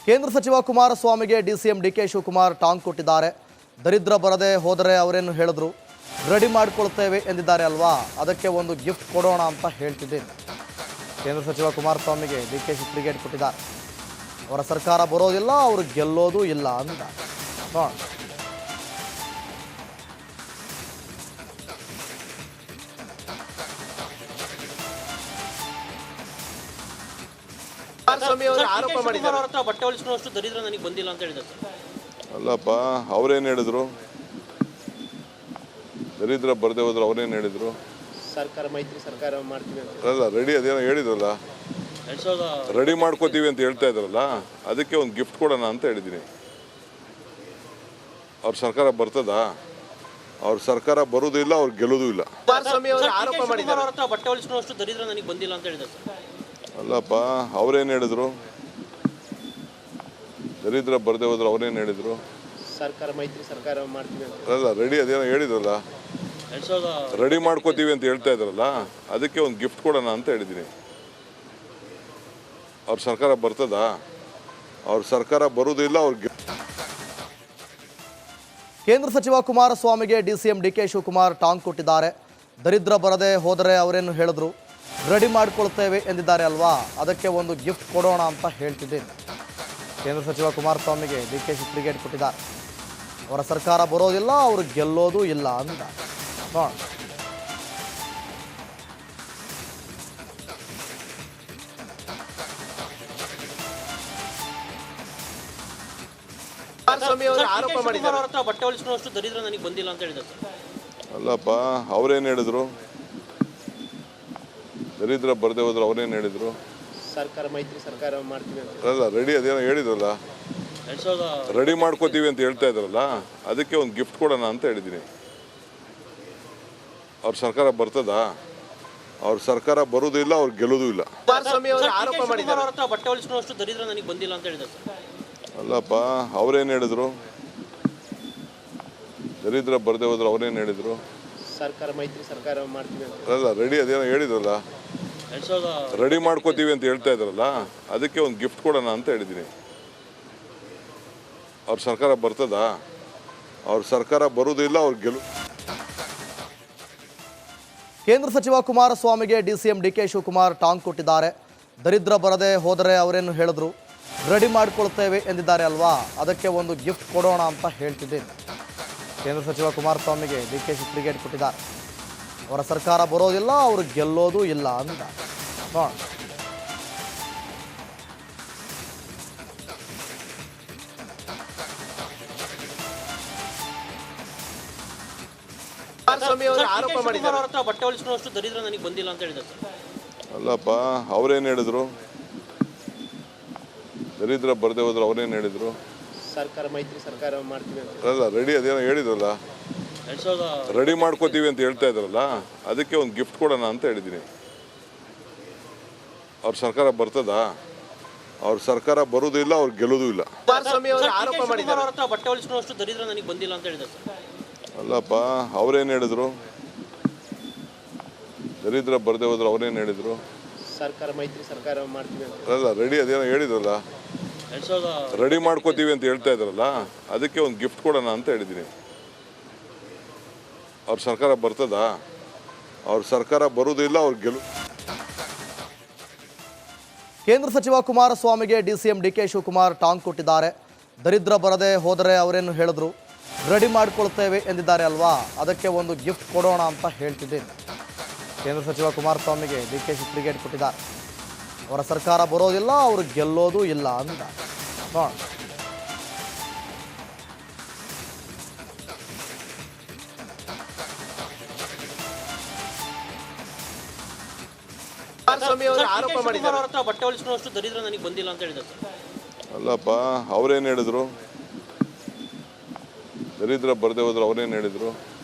ಕೇಂದ್ರ ಸಚಿವ ಕುಮಾರಸ್ವಾಮಿಗೆ DCM DK Shivakumar ಟಾಂಗ್ ಕೊಟ್ಟಿದ್ದಾರೆ. ದರಿದ್ರ ಬರದೆ ಹೋದರೆ ಅವರೇನು ಹೇಳಿದ್ರು, ರೆಡಿ ಮಾಡಿಕೊಳ್ತೇವೆ ಎಂದಿದ್ದಾರೆ ಅಲ್ವಾ, ಅದಕ್ಕೆ ಒಂದು ಗಿಫ್ಟ್ ಕೊಡೋಣ ಅಂತ ಹೇಳ್ತಿದ್ದೀನಿ. ಕೇಂದ್ರ ಸಚಿವ ಕುಮಾರಸ್ವಾಮಿಗೆ ಡಿಕೆ ಶಿ ಬ್ರಿಗೇಡ್ ಕೊಟ್ಟಿದ್ದಾರೆ. ಅವರ ಸರ್ಕಾರ ಬರೋದಿಲ್ಲ, ಅವರು ಗೆಲ್ಲೋದು ಇಲ್ಲ ಅಂತ ನೋಡೋಣ. ಆರೋಪ ಮಾಡಿದ್ದಾರೆ. ಬಟ್ಟೆ ಹೊಲಿಸ್ಕೊಳ್ಳೋಷ್ಟು ದರಿದ್ರ ನನಗೆ ಬಂದಿಲ್ಲ ಅಂತ ಹೇಳಿದ್ದಾರೆ. ಅಲ್ಲಪ್ಪ, ಅವರೇನು ಹೇಳಿದ್ರು? ದರಿದ್ರ ಬರದೆ ಹೋದ್ರು ಅವರೇನು ಹೇಳಿದ್ರು? ಸರ್ಕಾರ ಮೈತ್ರಿ ಸರ್ಕಾರ ಮಾಡ್ತೀವಿ ಅಂತ. ಅಲ್ಲ, ರೆಡಿ ಅದೇನೋ ಹೇಳಿದ್ರಲ್ಲ, ರೆಡಿ ಮಾಡ್ಕೋತೀವಿ ಅಂತ ಹೇಳ್ತಾ ಇದ್ರಲ್ಲ, ಅದಕ್ಕೆ ಒಂದು ಗಿಫ್ಟ್ ಕೊಡೋಣ ಅಂತ ಹೇಳಿದ್ದೀನಿ. ಅವ್ರ ಸರ್ಕಾರ ಬರ್ತದಾ? ಅವ್ರ ಸರ್ಕಾರ ಬರೋದು ಇಲ್ಲ, ಅವ್ರು ಗೆಲ್ಲೋದು ಇಲ್ಲ. ಆರೋಪ ಮಾಡಿದ್ದಾರೆ. ಬಟ್ಟೆ ಹೊಲಿಸ್ಕೊಳ್ಳೋಷ್ಟು ದರಿದ್ರ ನನಗೆ ಬಂದಿಲ್ಲ ಅಂತ ಹೇಳಿದ್ದಾರೆ. ಅಲ್ಲಪ್ಪ, ಅವರೇನು ಹೇಳಿದ್ರು? ದರಿದ್ರ ಬರದೆ ಹೋದ್ರು ಅವರೇನು ಹೇಳಿದ್ರು? ಸರ್ಕಾರ ಮೈತ್ರಿ ಸರ್ಕಾರ ಮಾಡ್ತೀವಿ ಅಂತ. ಅಲ್ಲ, ರೆಡಿ ಅದೇನೋ ಹೇಳಿದ್ರಲ್ಲ, ರೆಡಿ ಮಾಡ್ಕೋತೀವಿ ಅಂತ ಹೇಳ್ತಾ ಇದ್ರಲ್ಲ, ಅದಕ್ಕೆ ಒಂದು ಗಿಫ್ಟ್ ಕೊಡೋಣ ಅಂತ ಹೇಳಿದ್ದೀನಿ. ಅವ್ರ ಸರ್ಕಾರ ಬರ್ತದಾ? ಅವ್ರ ಸರ್ಕಾರ ಬರೋದು ಇಲ್ಲ, ಅವ್ರಿಗೆ. ಕೇಂದ್ರ ಸಚಿವ ಕುಮಾರಸ್ವಾಮಿಗೆ ಡಿಸಿಎಂ ಡಿಕೆ ಶಿವಕುಮಾರ್ ಟಾಂಗ್ ಕೊಟ್ಟಿದ್ದಾರೆ. ದರಿದ್ರ ಬರದೆ ಹೋದರೆ ಅವರೇನು ಹೇಳಿದ್ರು, ರೆಡಿ ಮಾಡಿಕೊಳ್ತೇವೆ ಎಂದಿದ್ದಾರೆ ಅಲ್ವಾ, ಅದಕ್ಕೆ ಒಂದು ಗಿಫ್ಟ್ ಕೊಡೋಣ ಅಂತ ಹೇಳ್ತಿದ್ದೀನಿ. ಕೇಂದ್ರ ಸಚಿವ ಕುಮಾರಸ್ವಾಮಿಗೆ ಡಿಕೆ ಶಿ ಬ್ರಿಗೇಡ್ ಕೊಟ್ಟಿದ್ದಾರೆ. ಅವರ ಸರ್ಕಾರ ಬರೋದಿಲ್ಲ, ಅವರು ಗೆಲ್ಲೋದು ಇಲ್ಲ ಅಂತ ನೋಡೋಣ. ಆರೋಪ ಮಾಡಿದ್ದಾರೆ. ಬಟ್ಟೆ ಹೊಲಿಸ್ಕೊಳ್ಳೋಷ್ಟು ದರಿದ್ರ ನನಗೆ ಬಂದಿಲ್ಲ ಅಂತ ಹೇಳಿದ್ದಾರೆ. ಅಲ್ಲಪ್ಪ, ಅವರೇನು ಹೇಳಿದ್ರು? ದರಿದ್ರ ಬರದೆ ಹೋದ್ರು ಅವರೇನು ಹೇಳಿದ್ರು? ಸರ್ಕಾರ ಮೈತ್ರಿ ಸರ್ಕಾರ ಮಾಡ್ತೀವಿ ಅಂತ. ಅಲ್ಲ, ರೆಡಿ ಅದೇನೋ ಹೇಳಿದ್ರಲ್ಲ, ರೆಡಿ ಮಾಡ್ಕೋತೀವಿ ಅಂತ ಹೇಳ್ತಾ ಇದ್ರಲ್ಲ, ಅದಕ್ಕೆ ಒಂದು ಗಿಫ್ಟ್ ಕೊಡೋಣ ಅಂತ ಹೇಳಿದ್ದೀನಿ. ಅವ್ರ ಸರ್ಕಾರ ಬರ್ತದಾ? ಅವ್ರ ಸರ್ಕಾರ ಬರೋದು ಇಲ್ಲ, ಅವ್ರು ಗೆಲ್ಲೋದು ಇಲ್ಲ. ಆರೋಪ ಮಾಡಿದ್ದಾರೆ. ಬಟ್ಟೆ ಹೊಲಿಸ್ಕೊಳ್ಳೋಷ್ಟು ದರಿದ್ರ ನನಗೆ ಬಂದಿಲ್ಲ ಅಂತ ಹೇಳಿದ್ದಾರೆ. ಅಲ್ಲಪ್ಪ, ಅವರೇನು ಹೇಳಿದ್ರು? ದರಿದ್ರ ಬರದೆ ಹೋದ್ರು ಅವರೇನು ಹೇಳಿದ್ರು? ಸರ್ಕಾರ ಮೈತ್ರಿ ಸರ್ಕಾರ ಮಾಡ್ತೀವಿ ಅಂತ. ಅಲ್ಲ, ರೆಡಿ ಅದೇನೋ ಹೇಳಿದ್ರಲ್ಲ, ರೆಡಿ ಮಾಡ್ಕೋತೀವಿ ಅಂತ ಹೇಳ್ತಾ ಇದ್ರಲ್ಲ, ಅದಕ್ಕೆ ಒಂದು ಗಿಫ್ಟ್ ಕೊಡೋಣ ಅಂತ ಹೇಳಿದ್ದೀನಿ. ಅವ್ರ ಸರ್ಕಾರ ಬರ್ತದಾ? ಅವ್ರ ಸರ್ಕಾರ ಬರೋದು ಇಲ್ಲ, ಅವ್ರು ಗೆಲ್ಲು. ಕೇಂದ್ರ ಸಚಿವ ಕುಮಾರಸ್ವಾಮಿಗೆ ಡಿಸಿಎಂ ಡಿಕೆ ಶಿವಕುಮಾರ್ ಟಾಂಗ್ ಕೊಟ್ಟಿದ್ದಾರೆ. ದರಿದ್ರ ಬರದೆ ಹೋದರೆ ಅವರೇನು ಹೇಳಿದ್ರು, ರೆಡಿ ಮಾಡಿಕೊಳ್ತೇವೆ ಎಂದಿದ್ದಾರೆ ಅಲ್ವಾ, ಅದಕ್ಕೆ ಒಂದು ಗಿಫ್ಟ್ ಕೊಡೋಣ ಅಂತ ಹೇಳ್ತಿದ್ದೀನಿ. ಕೇಂದ್ರ ಸಚಿವ ಕುಮಾರಸ್ವಾಮಿಗೆ ಡಿಕೆ ಶಿ ಬ್ರಿಗೇಡ್ ಕೊಟ್ಟಿದ್ದಾರೆ. ಅವರ ಸರ್ಕಾರ ಬರೋದಿಲ್ಲ, ಅವರು ಗೆಲ್ಲೋದು ಇಲ್ಲ ಅಂತ ನೋಡೋಣ. ಆರೋಪ ಮಾಡಿದ್ದಾರೆ. ಬಟ್ಟೆ ಹೊಲಿಸ್ಕೊಳ್ಳೋಷ್ಟು ದರಿದ್ರ ನನಗೆ ಬಂದಿಲ್ಲ ಅಂತ ಹೇಳಿದ್ದಾರೆ. ಅಲ್ಲಪ್ಪ, ಅವರೇನು ಹೇಳಿದ್ರು? ದರಿದ್ರ ಬರದೆ ಹೋದ್ರು ಅವರೇನು ಹೇಳಿದ್ರು? ಸರ್ಕಾರ ಮೈತ್ರಿ ಸರ್ಕಾರ ಮಾಡ್ತೀವಿ ಅಂತ. ಅಲ್ಲ, ರೆಡಿ ಅದೇನೋ ಹೇಳಿದ್ರಲ್ಲ, ರೆಡಿ ಮಾಡ್ಕೋತೀವಿ ಅಂತ ಹೇಳ್ತಾ ಇದ್ರಲ್ಲ, ಅದಕ್ಕೆ ಒಂದು ಗಿಫ್ಟ್ ಕೊಡೋಣ ಅಂತ ಹೇಳಿದ್ದೀನಿ. ಅವ್ರ ಸರ್ಕಾರ ಬರ್ತದಾ? ಅವ್ರ ಸರ್ಕಾರ ಬರೋದು ಇಲ್ಲ, ಅವ್ರು ಗೆಲ್ಲೋದು ಇಲ್ಲ. ಆರೋಪ ಮಾಡಿದ್ದಾರೆ. ಬಟ್ಟೆ ಹೊಲಿಸ್ಕೊಳ್ಳೋಷ್ಟು ದರಿದ್ರ ನನಗೆ ಬಂದಿಲ್ಲ ಅಂತ ಹೇಳಿದ್ದಾರೆ. ಅಲ್ಲಪ್ಪ, ಅವರೇನು ಹೇಳಿದ್ರು? ದರಿದ್ರ ಬರದೆ ಹೋದ್ರು ಅವರೇನು ಹೇಳಿದ್ರು? ಸರ್ಕಾರ ಮೈತ್ರಿ ಸರ್ಕಾರ ಮಾಡ್ತೀವಿ ಅಂತ. ಅಲ್ಲ, ರೆಡಿ ಅದೇನೋ ಹೇಳಿದ್ರಲ್ಲ, ರೆಡಿ ಮಾಡ್ಕೋತೀವಿ ಅಂತ ಹೇಳ್ತಾ ಇದ್ರಲ್ಲ, ಅದಕ್ಕೆ ಒಂದು ಗಿಫ್ಟ್ ಕೊಡೋಣ ಅಂತ ಹೇಳಿದ್ದೀನಿ. ಅವ್ರ ಸರ್ಕಾರ ಬರ್ತದಾ? ಅವ್ರ ಸರ್ಕಾರ ಬರೋದು ಇಲ್ಲ, ಅವ್ರು ಗೆಲ್ಲು. ಕೇಂದ್ರ ಸಚಿವ ಕುಮಾರಸ್ವಾಮಿಗೆ ಡಿಸಿಎಂ ಡಿಕೆ ಶಿವಕುಮಾರ್ ಟಾಂಗ್ ಕೊಟ್ಟಿದ್ದಾರೆ. ದರಿದ್ರ ಬರದೆ ಹೋದರೆ ಅವರೇನು ಹೇಳಿದ್ರು, ರೆಡಿ ಮಾಡಿಕೊಳ್ತೇವೆ ಎಂದಿದ್ದಾರೆ ಅಲ್ವಾ, ಅದಕ್ಕೆ ಒಂದು ಗಿಫ್ಟ್ ಕೊಡೋಣ ಅಂತ ಹೇಳ್ತಿದ್ದೀನಿ. ಕೇಂದ್ರ ಸಚಿವ ಕುಮಾರಸ್ವಾಮಿಗೆ ಡಿಕೆ ಶಿ ಬ್ರಿಗೇಡ್ ಕೊಟ್ಟಿದ್ದಾರೆ. ಅವರ ಸರ್ಕಾರ ಬರೋದಿಲ್ಲ, ಅವರು ಗೆಲ್ಲೋದು ಇಲ್ಲ ಅಂತ ನೋಡೋಣ. ಆರೋಪ ಮಾಡಿದ್ದಾರೆ. ಬಟ್ಟೆ ಹೊಲಿಸ್ಕೊಳ್ಳೋಷ್ಟು ದರಿದ್ರ ನನಗೆ ಬಂದಿಲ್ಲ ಅಂತ ಹೇಳಿದ್ದಾರೆ. ಅಲ್ಲಪ್ಪ, ಅವರೇನು ಹೇಳಿದ್ರು? ದರಿದ್ರ ಬರದೆ ಹೋದ್ರು ಅವರೇನು ಹೇಳಿದ್ರು?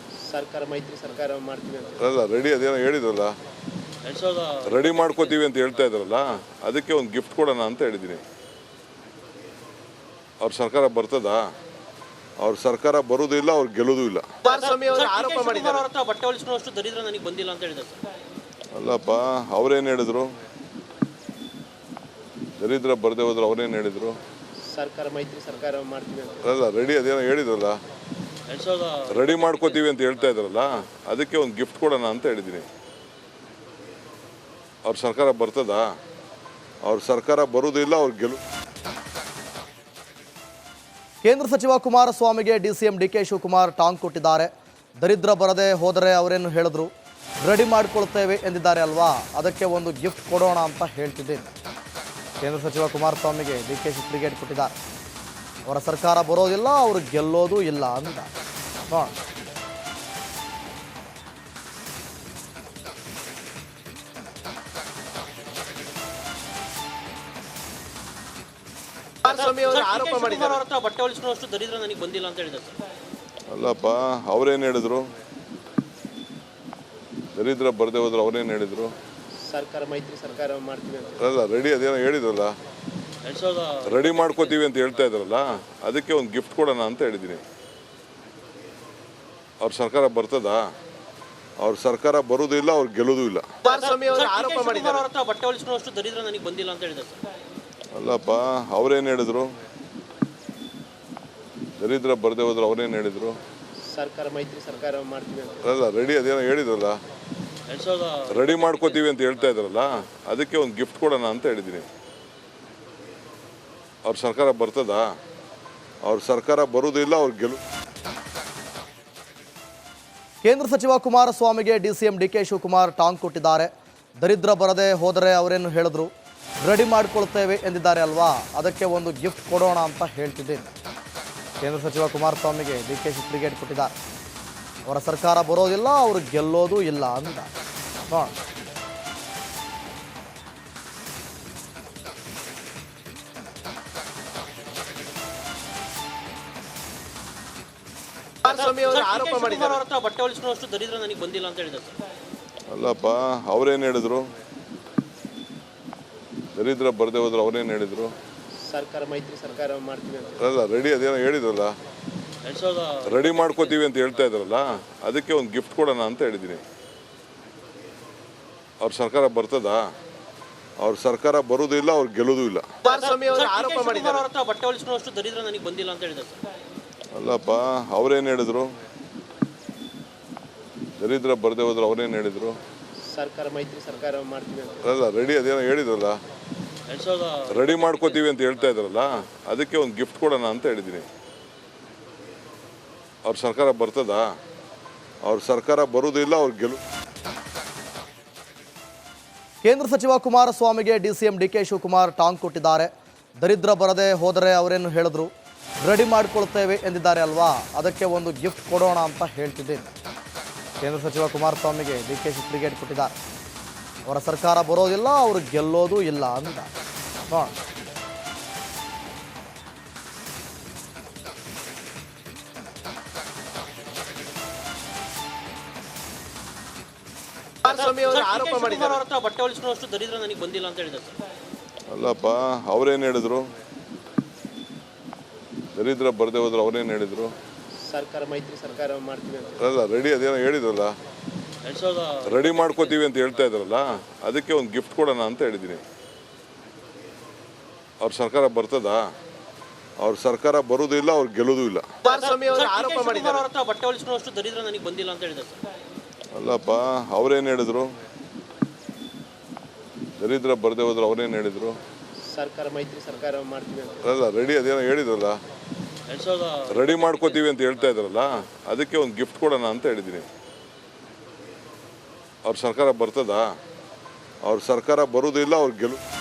ಸರ್ಕಾರ ಮೈತ್ರಿ ಸರ್ಕಾರ ಮಾಡ್ತೀವಿ ಅಂತ. ಅಲ್ಲ, ರೆಡಿ ಅದೇನೋ ಹೇಳಿದ್ರಲ್ಲ, ರೆಡಿ ಮಾಡ್ಕೋತೀವಿ ಅಂತ ಹೇಳ್ತಾ ಇದ್ರಲ್ಲ, ಅದಕ್ಕೆ ಒಂದು ಗಿಫ್ಟ್ ಕೊಡೋಣ ಅಂತ ಹೇಳಿದ್ದೀನಿ. ಅವ್ರ ಸರ್ಕಾರ ಬರ್ತದಾ? ಅವ್ರ ಸರ್ಕಾರ ಬರೋದು ಇಲ್ಲ, ಅವ್ರು ಗೆಲ್ಲೋದು ಇಲ್ಲ. ಆರೋಪ ಮಾಡಿದ್ದಾರೆ. ಬಟ್ಟೆ ಹೊಲಿಸ್ಕೊಳ್ಳೋಷ್ಟು ದರಿದ್ರ ನನಗೆ ಬಂದಿಲ್ಲ ಅಂತ ಹೇಳಿದ್ದಾರೆ. ಅಲ್ಲಪ್ಪ, ಅವರೇನು ಹೇಳಿದ್ರು? ದರಿದ್ರ ಬರದೆ ಹೋದ್ರು ಅವರೇನು ಹೇಳಿದ್ರು? ಸರ್ಕಾರ ಮೈತ್ರಿ ಸರ್ಕಾರ ಮಾಡ್ತೀವಿ ಅಂತ ಅಲ್ಲ ರೆಡಿ ಅದೇನೋ ಹೇಳಿದ್ರಲ್ಲ 2000 ರೆಡಿ ಮಾಡ್ಕೋತೀವಿ ಅಂತ ಹೇಳ್ತಾ ಇದ್ರಲ್ಲ ಅದಕ್ಕೆ ಒಂದು ಗಿಫ್ಟ್ ಕೊಡೋಣ ಅಂತ ಹೇಳಿದ್ದೀನಿ. ಅವ್ರ ಸರ್ಕಾರ ಬರ್ತದಾ? ಅವ್ರ ಸರ್ಕಾರ ಬರುವುದಿಲ್ಲ, ಅವ್ರ ಕೇಂದ್ರ ಸಚಿವ ಕುಮಾರಸ್ವಾಮಿಗೆ ಡಿಸಿಎಂ ಡಿಕೆ ಶಿವಕುಮಾರ್ ಟಾಂಗ್ ಕೊಟ್ಟಿದ್ದಾರೆ. ದರಿದ್ರ ಬರದೆ ಹೋದರೆ ಅವರೇನು ಹೇಳಿದ್ರು, ರೆಡಿ ಮಾಡಿಕೊಳ್ತೇವೆ ಎಂದಿದ್ದಾರೆ ಅಲ್ವಾ, ಅದಕ್ಕೆ ಒಂದು ಗಿಫ್ಟ್ ಕೊಡೋಣ ಅಂತ ಹೇಳ್ತಿದ್ದೀನಿ. ಕೇಂದ್ರ ಸಚಿವ ಕುಮಾರಸ್ವಾಮಿಗೆ ಡಿಕೆಶಿ ಬ್ರಿಗೇಡ್ ಕೊಟ್ಟಿದ್ದಾರೆ. ಅವರ ಸರ್ಕಾರ ಬರೋದಿಲ್ಲ, ಅವರು ಗೆಲ್ಲೋದು ಇಲ್ಲ ಅಂತ ನೋಡ. ಕುಮಾರಸ್ವಾಮಿ ಅವರು ಆರೋಪ ಮಾಡಿದ್ದಾರೆ. ಅವ್ರ ಹತ್ರ ಬಟ್ಟೆ ಹೊಲಿಸ್ಕೊಳ್ಳೋಷ್ಟು ದರಿದ್ರ ನನಗೆ ಬಂದಿಲ್ಲ ಅಂತ ಹೇಳಿದ್ದಾರೆ ಸರ್. ಅಲ್ಲಪ್ಪ, ಅವ್ರೇನು ಹೇಳಿದ್ರು? ದರಿದ್ರ ಬರದೆ ಹೋದ್ರು ಅವ್ರೇನು ಹೇಳಿದ್ರು? ಸರ್ಕಾರ ಮೈತ್ರಿ ಸರ್ಕಾರ ಮಾಡ್ತೀವಿ ಅಂತ ಅಲ್ಲ ರೆಡಿ ಅದೇನೋ ಹೇಳಿದ್ರಲ್ಲ 2000 ರೆಡಿ ಮಾಡ್ಕೋತೀವಿ ಅಂತ ಹೇಳ್ತಾ ಇದ್ರಲ್ಲ ಅದಕ್ಕೆ ಒಂದು ಗಿಫ್ಟ್ ಕೊಡೋಣ ಅಂತ ಹೇಳಿದ್ದೀನಿ. ಅವ್ರ ಸರ್ಕಾರ ಬರ್ತದಾ? ಅವ್ರ ಸರ್ಕಾರ ಬರುವುದಿಲ್ಲ, ಅವ್ರು ಗೆಲ್ಲೋದು ಇಲ್ಲ. ಕುಮಾರಸ್ವಾಮಿ ಅವರು ಆರೋಪ ಮಾಡಿದ್ದಾರೆ. ಅವ್ರ ಹತ್ರ ಬಟ್ಟೆ ಹೊಲಿಸ್ಕೊಳ್ಳೋಷ್ಟು ದರಿದ್ರ ನನಗೆ ಬಂದಿಲ್ಲ ಅಂತ ಹೇಳಿದ್ದಾರೆ ಸರ್. ಅಲ್ಲಪ್ಪ, ಅವ್ರೇನು ಹೇಳಿದ್ರು? ದರಿದ್ರ ಬರದೆ ಹೋದ್ರು ಅವ್ರೇನು ಹೇಳಿದ್ರು? ಸರ್ಕಾರ ಮೈತ್ರಿ ಸರ್ಕಾರ ಮಾಡ್ತೀವಿ ಅಂತ ಅಲ್ಲ ರೆಡಿ ಅದೇನೋ ಹೇಳಿದ್ರಲ್ಲ 2000 ರೆಡಿ ಮಾಡ್ಕೋತೀವಿ ಅಂತ ಹೇಳ್ತಾ ಇದ್ರಲ್ಲ ಅದಕ್ಕೆ ಒಂದು ಗಿಫ್ಟ್ ಕೊಡೋಣ ಅಂತ ಹೇಳಿದ್ದೀನಿ. ಅವ್ರ ಸರ್ಕಾರ ಬರ್ತದಾ? ಅವ್ರ ಸರ್ಕಾರ ಬರುವುದಿಲ್ಲ, ಅವ್ರು ಕೇಂದ್ರ ಸಚಿವ ಕುಮಾರಸ್ವಾಮಿಗೆ ಡಿಸಿಎಂ ಡಿಕೆ ಶಿವಕುಮಾರ್ ಟಾಂಗ್ ಕೊಟ್ಟಿದ್ದಾರೆ. ದರಿದ್ರ ಬರದೆ ಹೋದರೆ ಅವರೇನು ಹೇಳಿದ್ರು, ರೆಡಿ ಮಾಡಿಕೊಳ್ತೇವೆ ಎಂದಿದ್ದಾರೆ ಅಲ್ವಾ, ಅದಕ್ಕೆ ಒಂದು ಗಿಫ್ಟ್ ಕೊಡೋಣ ಅಂತ ಹೇಳ್ತಿದ್ದೀನಿ. ಕೇಂದ್ರ ಸಚಿವ ಕುಮಾರಸ್ವಾಮಿಗೆ ಡಿಕೆಶಿ ಬ್ರಿಗೇಡ್ ಕೊಟ್ಟಿದ್ದಾರೆ. ಅವರ ಸರ್ಕಾರ ಬರೋದಿಲ್ಲ, ಅವರು ಗೆಲ್ಲೋದು ಇಲ್ಲ ಅಂತ ನೋಡ. ಕುಮಾರಸ್ವಾಮಿ ಅವರು ಆರೋಪ ಮಾಡಿದ್ದಾರೆ. ಅವ್ರ ಹತ್ರ ಬಟ್ಟೆ ಹೊಲಿಸ್ಕೊಳ್ಳೋಷ್ಟು ದರಿದ್ರ ನನಗೆ ಬಂದಿಲ್ಲ ಅಂತ ಹೇಳಿದ್ದಾರೆ ಸರ್. ಅಲ್ಲಪ್ಪ, ಅವ್ರೇನು ಹೇಳಿದ್ರು? ದರಿದ್ರ ಬರದೆ ಹೋದ್ರು ಅವ್ರೇನು ಹೇಳಿದ್ರು? ಸರ್ಕಾರ ಮೈತ್ರಿ ಸರ್ಕಾರ ಮಾಡ್ತೀವಿ ಅಂತ ಅಲ್ಲ ರೆಡಿ ಅದೇನೋ ಹೇಳಿದ್ರಲ್ಲ 2000 ರೆಡಿ ಮಾಡ್ಕೋತೀವಿ ಅಂತ ಹೇಳ್ತಾ ಇದ್ರಲ್ಲ ಅದಕ್ಕೆ ಒಂದು ಗಿಫ್ಟ್ ಕೊಡೋಣ ಅಂತ ಹೇಳಿದ್ದೀನಿ. ಅವ್ರ ಸರ್ಕಾರ ಬರ್ತದಾ? ಅವ್ರ ಸರ್ಕಾರ ಬರುವುದಿಲ್ಲ, ಅವ್ರು ಗೆಲ್ಲೋದು ಇಲ್ಲ. ಕುಮಾರಸ್ವಾಮಿ ಅವರು ಆರೋಪ ಮಾಡಿದ್ದಾರೆ. ಅವ್ರ ಹತ್ರ ಬಟ್ಟೆ ಹೊಲಿಸ್ಕೊಳ್ಳೋಷ್ಟು ದರಿದ್ರ ನನಗೆ ಬಂದಿಲ್ಲ ಅಂತ ಹೇಳಿದ್ದಾರೆ ಸರ್. ಅಲ್ಲಪ್ಪ, ಅವ್ರೇನು ಹೇಳಿದ್ರು? ದರಿದ್ರ ಬರದೆ ಹೋದ್ರು ಅವ್ರೇನು ಹೇಳಿದ್ರು? ಸರ್ಕಾರ ಮೈತ್ರಿ ಸರ್ಕಾರ ಮಾಡ್ತೀವಿ ಅಂತ ಅಲ್ಲ ರೆಡಿ ಅದೇನೋ ಹೇಳಿದ್ರಲ್ಲ 2000 ರೆಡಿ ಮಾಡ್ಕೋತೀವಿ ಅಂತ ಹೇಳ್ತಾ ಇದ್ರಲ್ಲ ಅದಕ್ಕೆ ಒಂದು ಗಿಫ್ಟ್ ಕೊಡೋಣ ಅಂತ ಹೇಳಿದ್ದೀನಿ. ಅವ್ರ ಸರ್ಕಾರ ಬರ್ತದಾ? ಅವ್ರ ಸರ್ಕಾರ ಬರುವುದಿಲ್ಲ, ಅವ್ರು ಕೇಂದ್ರ ಸಚಿವ ಕುಮಾರಸ್ವಾಮಿಗೆ ಡಿಸಿಎಂ ಡಿಕೆ ಶಿವಕುಮಾರ್ ಟಾಂಗ್ ಕೊಟ್ಟಿದ್ದಾರೆ. ದರಿದ್ರ ಬರದೆ ಹೋದರೆ ಅವರೇನು ಹೇಳಿದ್ರು, ರೆಡಿ ಮಾಡಿಕೊಳ್ತೇವೆ ಎಂದಿದ್ದಾರೆ ಅಲ್ವಾ, ಅದಕ್ಕೆ ಒಂದು ಗಿಫ್ಟ್ ಕೊಡೋಣ ಅಂತ ಹೇಳ್ತಿದ್ದೀನಿ. ಕೇಂದ್ರ ಸಚಿವ ಕುಮಾರಸ್ವಾಮಿಗೆ ಡಿಕೆಶಿ ಬ್ರಿಗೇಡ್ ಕೊಟ್ಟಿದ್ದಾರೆ. ಅವರ ಸರ್ಕಾರ ಬರೋದಿಲ್ಲ, ಅವರು ಗೆಲ್ಲೋದು ಇಲ್ಲ ಅಂತ ನೋಡ. ಕುಮಾರಸ್ವಾಮಿ ಅವರು ಆರೋಪ ಮಾಡಿದ್ದಾರೆ. ಅವ್ರ ಹತ್ರ ಬಟ್ಟೆ ಹೊಲಿಸ್ಕೊಳ್ಳೋಷ್ಟು ದರಿದ್ರ ನನಗೆ ಬಂದಿಲ್ಲ ಅಂತ ಹೇಳಿದ್ದಾರೆ ಸರ್. ಅಲ್ಲಪ್ಪ, ಅವ್ರೇನು ಹೇಳಿದ್ರು? ದರಿದ್ರ ಬರದೆ ಹೋದ್ರು ಅವ್ರೇನು ಹೇಳಿದ್ರು? ಸರ್ಕಾರ ಮೈತ್ರಿ ಸರ್ಕಾರ ಮಾಡ್ತೀವಿ ಅಂತ ಅಲ್ಲ ರೆಡಿ ಅದೇನೋ ಹೇಳಿದ್ರಲ್ಲ 2000 ರೆಡಿ ಮಾಡ್ಕೋತೀವಿ ಅಂತ ಹೇಳ್ತಾ ಇದ್ರಲ್ಲ ಅದಕ್ಕೆ ಒಂದು ಗಿಫ್ಟ್ ಕೊಡೋಣ ಅಂತ ಹೇಳಿದ್ದೀನಿ. ಅವ್ರ ಸರ್ಕಾರ ಬರ್ತದಾ? ಅವ್ರ ಸರ್ಕಾರ ಬರುವುದಿಲ್ಲ, ಅವ್ರು ಗೆಲ್ಲೋದು ಇಲ್ಲ. ಕುಮಾರಸ್ವಾಮಿ ಅವರು ಆರೋಪ ಮಾಡಿದ್ದಾರೆ. ಅವ್ರ ಹತ್ರ ಬಟ್ಟೆ ಹೊಲಿಸ್ಕೊಳ್ಳೋಷ್ಟು ದರಿದ್ರ ನನಗೆ ಬಂದಿಲ್ಲ ಅಂತ ಹೇಳಿದ್ದಾರೆ ಸರ್. ಅಲ್ಲಪ್ಪ, ಅವ್ರೇನು ಹೇಳಿದ್ರು? ದರಿದ್ರ ಬರದೆ ಹೋದ್ರು ಅವ್ರೇನು ಹೇಳಿದ್ರು? ಸರ್ಕಾರ ಮೈತ್ರಿ ಸರ್ಕಾರ ಮಾಡ್ತೀವಿ ಅಂತ ಅಲ್ಲ ರೆಡಿ ಅದೇನೋ ಹೇಳಿದ್ರಲ್ಲ 2000 ರೆಡಿ ಮಾಡ್ಕೋತೀವಿ ಅಂತ ಹೇಳ್ತಾ ಇದ್ರಲ್ಲ ಅದಕ್ಕೆ ಒಂದು ಗಿಫ್ಟ್ ಕೊಡೋಣ ಅಂತ ಹೇಳಿದ್ದೀನಿ. ಅವ್ರ ಸರ್ಕಾರ ಬರ್ತದಾ? ಅವ್ರ ಸರ್ಕಾರ ಬರುವುದಿಲ್ಲ, ಅವ್ರು